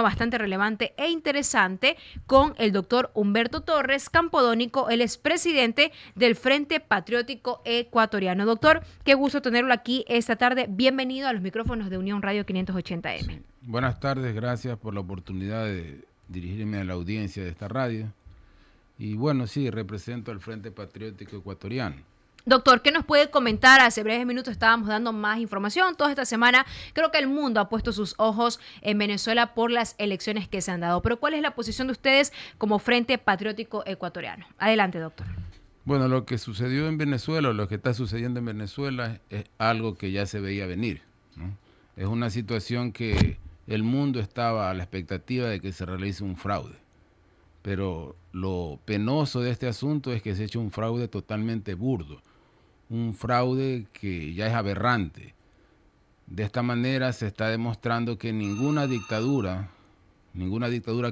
Bastante relevante e interesante con el doctor Humberto Torres Campodónico, el expresidente del Frente Patriótico Ecuatoriano. Doctor, qué gusto tenerlo aquí esta tarde. Bienvenido a los micrófonos de Unión Radio 580M. Sí. Buenas tardes, gracias por la oportunidad de dirigirme a la audiencia de esta radio. Y bueno, sí, represento al Frente Patriótico Ecuatoriano. Doctor, ¿qué nos puede comentar? Hace breves minutos estábamos dando más información. Toda esta semana creo que el mundo ha puesto sus ojos en Venezuela por las elecciones que se han dado. Pero ¿cuál es la posición de ustedes como Frente Patriótico Ecuatoriano? Adelante, doctor. Bueno, lo que sucedió en Venezuela, o lo que está sucediendo en Venezuela, es algo que ya se veía venir, ¿no? Es una situación que el mundo estaba a la expectativa de que se realice un fraude. Pero lo penoso de este asunto es que se ha hecho un fraude totalmente burdo. Un fraude que ya es aberrante. De esta manera se está demostrando que ninguna dictadura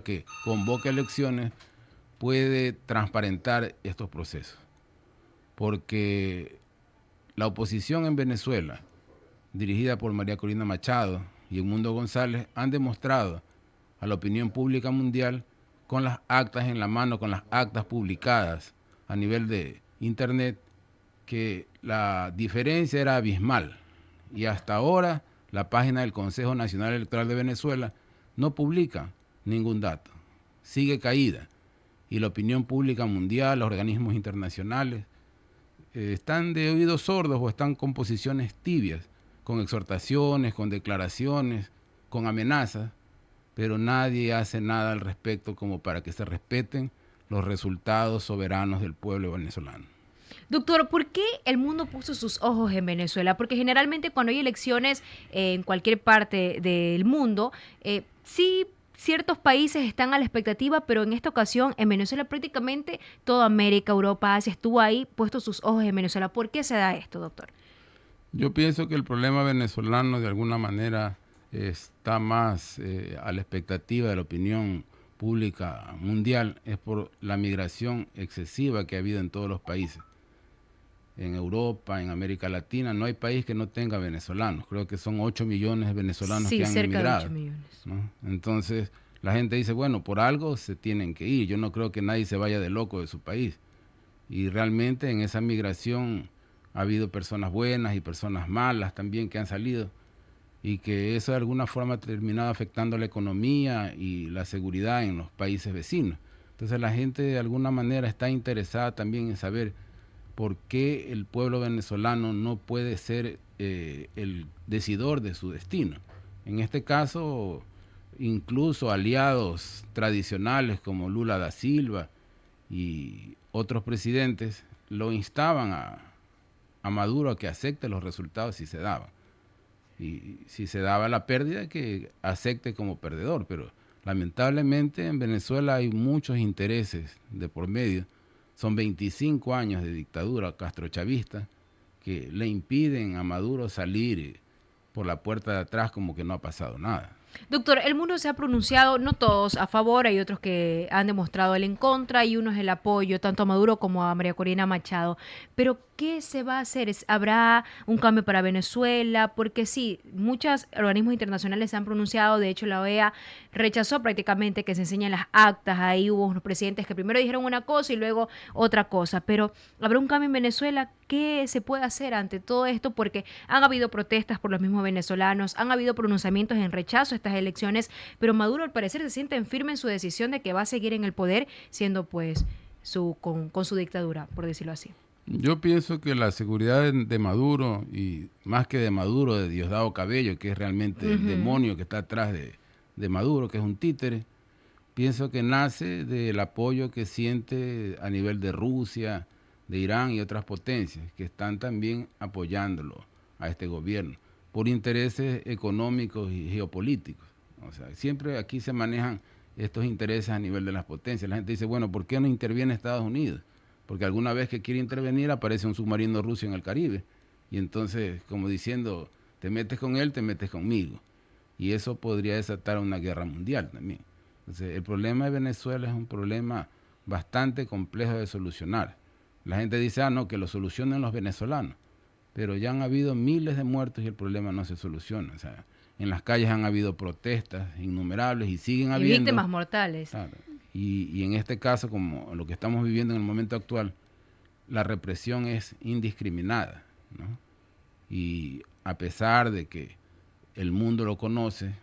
que convoque elecciones puede transparentar estos procesos. Porque la oposición en Venezuela, dirigida por María Corina Machado y Edmundo González, han demostrado a la opinión pública mundial con las actas en la mano, con las actas publicadas a nivel de internet, que la diferencia era abismal. Y hasta ahora la página del Consejo Nacional Electoral de Venezuela no publica ningún dato. Sigue caída. Y la opinión pública mundial, los organismos internacionales, están de oídos sordos o están con posiciones tibias, con exhortaciones, con declaraciones, con amenazas, pero nadie hace nada al respecto como para que se respeten los resultados soberanos del pueblo venezolano. Doctor, ¿por qué el mundo puso sus ojos en Venezuela? Porque generalmente cuando hay elecciones en cualquier parte del mundo, sí, ciertos países están a la expectativa, pero en esta ocasión en Venezuela prácticamente toda América, Europa, Asia estuvo ahí puesto sus ojos en Venezuela. ¿Por qué se da esto, doctor? Yo pienso que el problema venezolano de alguna manera está más a la expectativa de la opinión pública mundial, es por la migración excesiva que ha habido en todos los países. En Europa, en América Latina, no hay país que no tenga venezolanos. Creo que son 8 millones de venezolanos Sí, que han cerca de emigrado, 8 millones. ¿no? Entonces, la gente dice, bueno, por algo se tienen que ir. Yo no creo que nadie se vaya de loco de su país. Y realmente en esa migración ha habido personas buenas y personas malas también que han salido, y que eso de alguna forma ha terminado afectando la economía y la seguridad en los países vecinos. Entonces la gente de alguna manera está interesada también en saber por qué el pueblo venezolano no puede ser el decidor de su destino. En este caso, incluso aliados tradicionales como Lula da Silva y otros presidentes lo instaban a Maduro a que acepte los resultados si se daban. Y si se daba la pérdida, que acepte como perdedor. Pero lamentablemente en Venezuela hay muchos intereses de por medio. Son 25 años de dictadura castrochavista que le impiden a Maduro salir por la puerta de atrás como que no ha pasado nada. Doctor, el mundo se ha pronunciado, no todos a favor, hay otros que han demostrado el en contra y unos el apoyo, tanto a Maduro como a María Corina Machado. Pero, ¿qué se va a hacer? ¿Habrá un cambio para Venezuela? Porque sí, muchos organismos internacionales se han pronunciado, de hecho la OEA rechazó prácticamente que se enseñen las actas, ahí hubo unos presidentes que primero dijeron una cosa y luego otra cosa, pero ¿habrá un cambio en Venezuela? ¿Qué se puede hacer ante todo esto? Porque han habido protestas por los mismos venezolanos, han habido pronunciamientos en rechazo a estas elecciones, pero Maduro al parecer se siente firme en su decisión de que va a seguir en el poder, siendo pues con su dictadura, por decirlo así. Yo pienso que la seguridad de Maduro, y más que de Maduro, de Diosdado Cabello, que es realmente el demonio que está atrás de Maduro, que es un títere, pienso que nace del apoyo que siente a nivel de Rusia, de Irán y otras potencias que están también apoyándolo a este gobierno por intereses económicos y geopolíticos. O sea, siempre aquí se manejan estos intereses a nivel de las potencias. La gente dice, bueno, ¿por qué no interviene Estados Unidos? Porque alguna vez que quiere intervenir aparece un submarino ruso en el Caribe. Y entonces, como diciendo, te metes con él, te metes conmigo. Y eso podría desatar una guerra mundial también. Entonces, el problema de Venezuela es un problema bastante complejo de solucionar. La gente dice, no, que lo solucionen los venezolanos. Pero ya han habido miles de muertos y el problema no se soluciona. O sea, En las calles han habido protestas innumerables y siguen Y habiendo. víctimas mortales. Claro, y en este caso, como lo que estamos viviendo en el momento actual, la represión es indiscriminada, ¿no? Y a pesar de que el mundo lo conoce,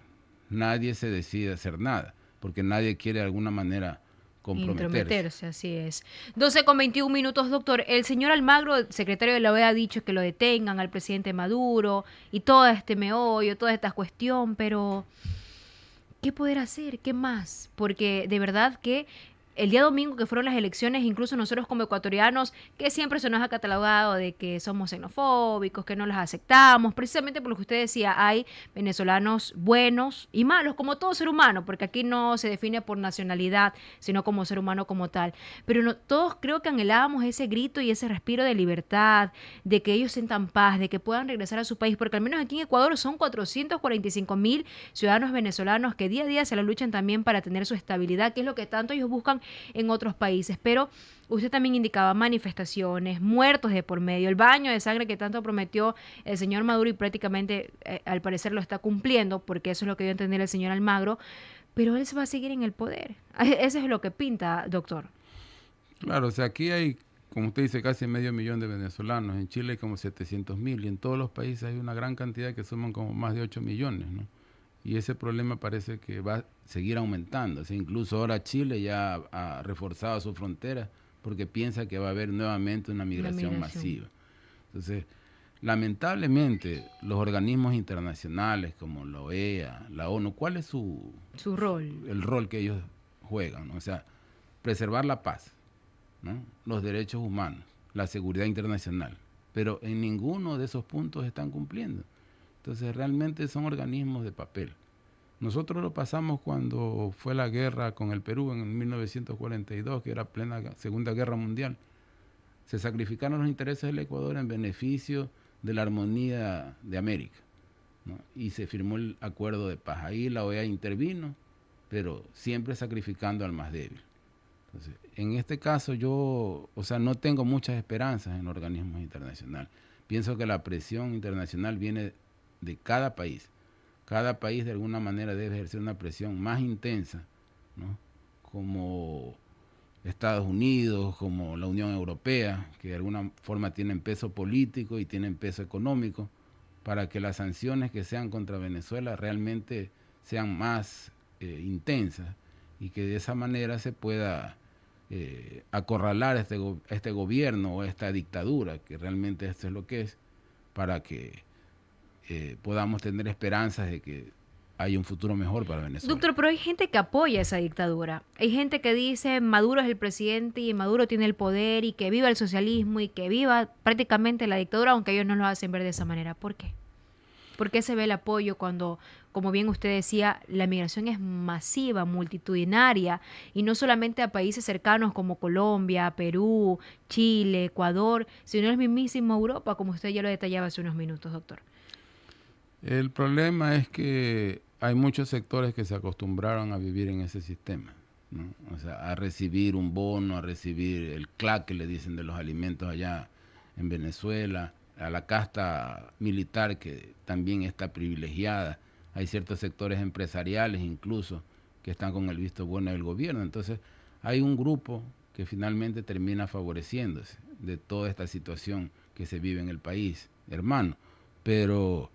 nadie se decide a hacer nada, porque nadie quiere de alguna manera comprometerse. Así es. 12:21 minutos, doctor. El señor Almagro, el secretario de la OEA, ha dicho que lo detengan al presidente Maduro y todo este meollo, toda esta cuestión, pero ¿qué poder hacer? ¿Qué más? Porque de verdad que el día domingo que fueron las elecciones, incluso nosotros como ecuatorianos, que siempre se nos ha catalogado de que somos xenofóbicos, que no las aceptamos, precisamente por lo que usted decía, hay venezolanos buenos y malos, como todo ser humano, porque aquí no se define por nacionalidad, sino como ser humano como tal. Pero no, todos creo que anhelábamos ese grito y ese respiro de libertad, de que ellos sientan paz, de que puedan regresar a su país, porque al menos aquí en Ecuador son 445.000 ciudadanos venezolanos que día a día se la luchan también para tener su estabilidad, que es lo que tanto ellos buscan en otros países. Pero usted también indicaba manifestaciones, muertos de por medio, el baño de sangre que tanto prometió el señor Maduro y prácticamente al parecer lo está cumpliendo, porque eso es lo que dio a entender el señor Almagro, pero él se va a seguir en el poder. Eso es lo que pinta, doctor. Claro, o sea, aquí hay, como usted dice, casi 500.000 de venezolanos, en Chile hay como 700.000 y en todos los países hay una gran cantidad que suman como más de 8 millones, ¿no? Y ese problema parece que va a seguir aumentando. O sea, incluso ahora Chile ya ha reforzado su frontera porque piensa que va a haber nuevamente una migración masiva. Entonces, lamentablemente, los organismos internacionales como la OEA, la ONU, ¿cuál es su rol? El rol que ellos juegan, ¿no? O sea, preservar la paz, ¿no? Los derechos humanos, la seguridad internacional. Pero en ninguno de esos puntos están cumpliendo. Entonces realmente son organismos de papel. Nosotros lo pasamos cuando fue la guerra con el Perú en 1942, que era plena Segunda Guerra Mundial. Se sacrificaron los intereses del Ecuador en beneficio de la armonía de América, ¿no? Y se firmó el acuerdo de paz. Ahí la OEA intervino, pero siempre sacrificando al más débil. Entonces, en este caso yo, o sea, no tengo muchas esperanzas en organismos internacionales. Pienso que la presión internacional viene de cada país. Cada país de alguna manera debe ejercer una presión más intensa, ¿no? Como Estados Unidos, como la Unión Europea, que de alguna forma tienen peso político y tienen peso económico, para que las sanciones que sean contra Venezuela realmente sean más intensas y que de esa manera se pueda acorralar este gobierno o esta dictadura, que realmente esto es lo que es, para que podamos tener esperanzas de que hay un futuro mejor para Venezuela. Doctor, pero hay gente que apoya esa dictadura. Hay gente que dice Maduro es el presidente y Maduro tiene el poder y que viva el socialismo y que viva prácticamente la dictadura, aunque ellos no lo hacen ver de esa manera. ¿Por qué? ¿Por qué se ve el apoyo cuando, como bien usted decía, la migración es masiva, multitudinaria, y no solamente a países cercanos como Colombia, Perú, Chile, Ecuador, sino en el mismísimo Europa, como usted ya lo detallaba hace unos minutos, doctor? El problema es que hay muchos sectores que se acostumbraron a vivir en ese sistema, ¿no? O sea, a recibir un bono, a recibir el CLAC que le dicen de los alimentos allá en Venezuela, a la casta militar que también está privilegiada. Hay ciertos sectores empresariales incluso que están con el visto bueno del gobierno. Entonces, hay un grupo que finalmente termina favoreciéndose de toda esta situación que se vive en el país, hermano. Pero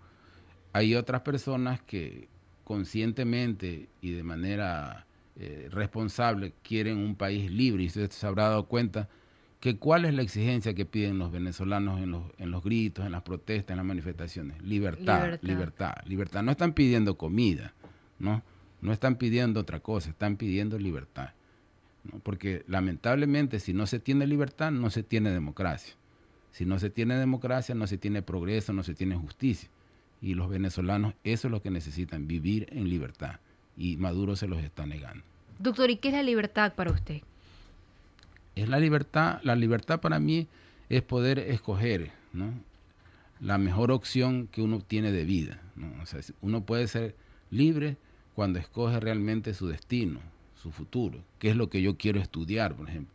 hay otras personas que conscientemente y de manera responsable quieren un país libre, y usted se habrá dado cuenta que cuál es la exigencia que piden los venezolanos en los gritos, en las protestas, en las manifestaciones. Libertad, libertad, libertad. No están pidiendo comida, ¿no? No están pidiendo otra cosa, están pidiendo libertad, ¿no? Porque lamentablemente si no se tiene libertad, no se tiene democracia. Si no se tiene democracia, no se tiene progreso, no se tiene justicia. Y los venezolanos eso es lo que necesitan, vivir en libertad. Y Maduro se los está negando. Doctor, ¿y qué es la libertad para usted? Es la libertad para mí es poder escoger, ¿no?, la mejor opción que uno tiene de vida, ¿no? O sea, uno puede ser libre cuando escoge realmente su destino, su futuro, qué es lo que yo quiero estudiar, por ejemplo,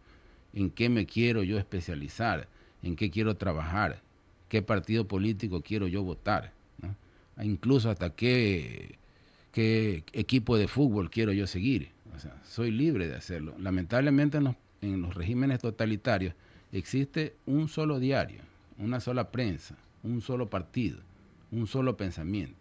en qué me quiero yo especializar, en qué quiero trabajar, qué partido político quiero yo votar, ¿no? incluso hasta qué equipo de fútbol quiero yo seguir. O sea, soy libre de hacerlo. Lamentablemente en los regímenes totalitarios existe un solo diario, una sola prensa, un solo partido, un solo pensamiento.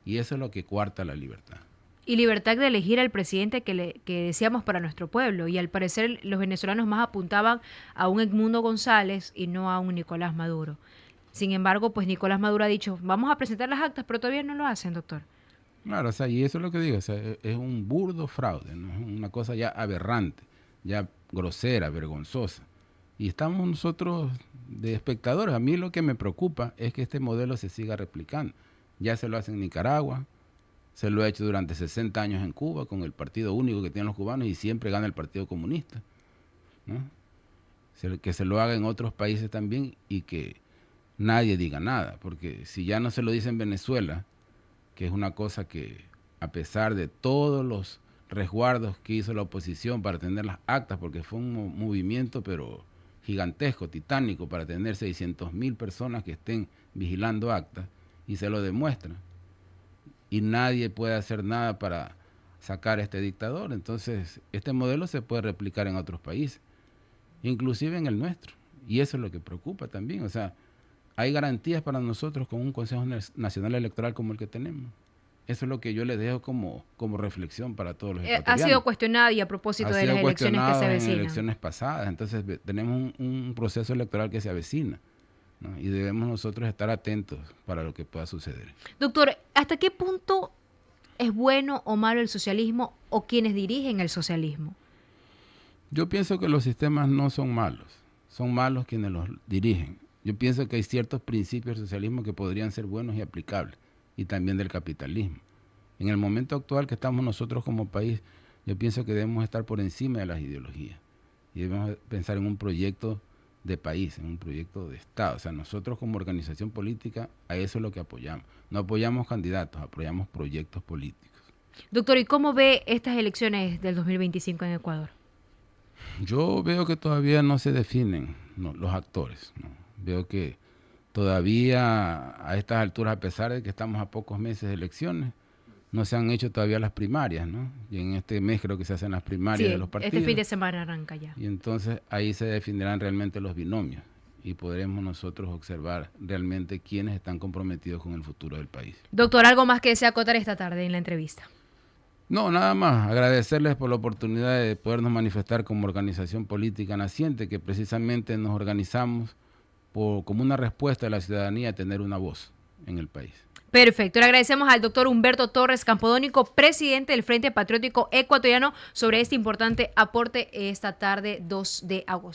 Y eso es lo que coarta la libertad. Y libertad de elegir al presidente que deseamos para nuestro pueblo. Y al parecer los venezolanos más apuntaban a un Edmundo González y no a un Nicolás Maduro. Sin embargo, pues Nicolás Maduro ha dicho, vamos a presentar las actas, pero todavía no lo hacen, doctor. Claro, o sea, y eso es lo que digo, o sea, es un burdo fraude, ¿no? Es una cosa ya aberrante, ya grosera, vergonzosa. Y estamos nosotros de espectadores. A mí lo que me preocupa es que este modelo se siga replicando. Ya se lo hace en Nicaragua, se lo ha hecho durante 60 años en Cuba con el partido único que tienen los cubanos y siempre gana el Partido Comunista, ¿no? Que se lo haga en otros países también y que nadie diga nada, porque si ya no se lo dice en Venezuela, que es una cosa que a pesar de todos los resguardos que hizo la oposición para tener las actas, porque fue un movimiento pero gigantesco, titánico, para tener 600.000 personas que estén vigilando actas, y se lo demuestran, y nadie puede hacer nada para sacar a este dictador. Entonces este modelo se puede replicar en otros países, inclusive en el nuestro, y eso es lo que preocupa también. O sea, hay garantías para nosotros con un Consejo Nacional Electoral como el que tenemos. Eso es lo que yo les dejo como reflexión para todos los ecuatorianos. Ha sido cuestionado y a propósito de las elecciones que se avecinan. En elecciones pasadas. Entonces tenemos un proceso electoral que se avecina, ¿no? Y debemos nosotros estar atentos para lo que pueda suceder. Doctor, ¿hasta qué punto es bueno o malo el socialismo o quienes dirigen el socialismo? Yo pienso que los sistemas no son malos quienes los dirigen. Yo pienso que hay ciertos principios del socialismo que podrían ser buenos y aplicables, y también del capitalismo. En el momento actual que estamos nosotros como país, yo pienso que debemos estar por encima de las ideologías y debemos pensar en un proyecto de país, en un proyecto de Estado. O sea, nosotros como organización política, a eso es lo que apoyamos. No apoyamos candidatos, apoyamos proyectos políticos. Doctor, ¿y cómo ve estas elecciones del 2025 en Ecuador? Yo veo que todavía no se definen los actores, ¿no? Veo que todavía a estas alturas, a pesar de que estamos a pocos meses de elecciones, no se han hecho todavía las primarias, ¿no? Y en este mes creo que se hacen las primarias de los partidos. Este fin de semana arranca ya. Y entonces ahí se definirán realmente los binomios y podremos nosotros observar realmente quiénes están comprometidos con el futuro del país. Doctor, ¿algo más que desea acotar esta tarde en la entrevista? No, nada más. Agradecerles por la oportunidad de podernos manifestar como organización política naciente, que precisamente nos organizamos como una respuesta de la ciudadanía a tener una voz en el país. Perfecto. Le agradecemos al doctor Humberto Torres Campodónico, presidente del Frente Patriótico Ecuatoriano, sobre este importante aporte esta tarde 2 de agosto.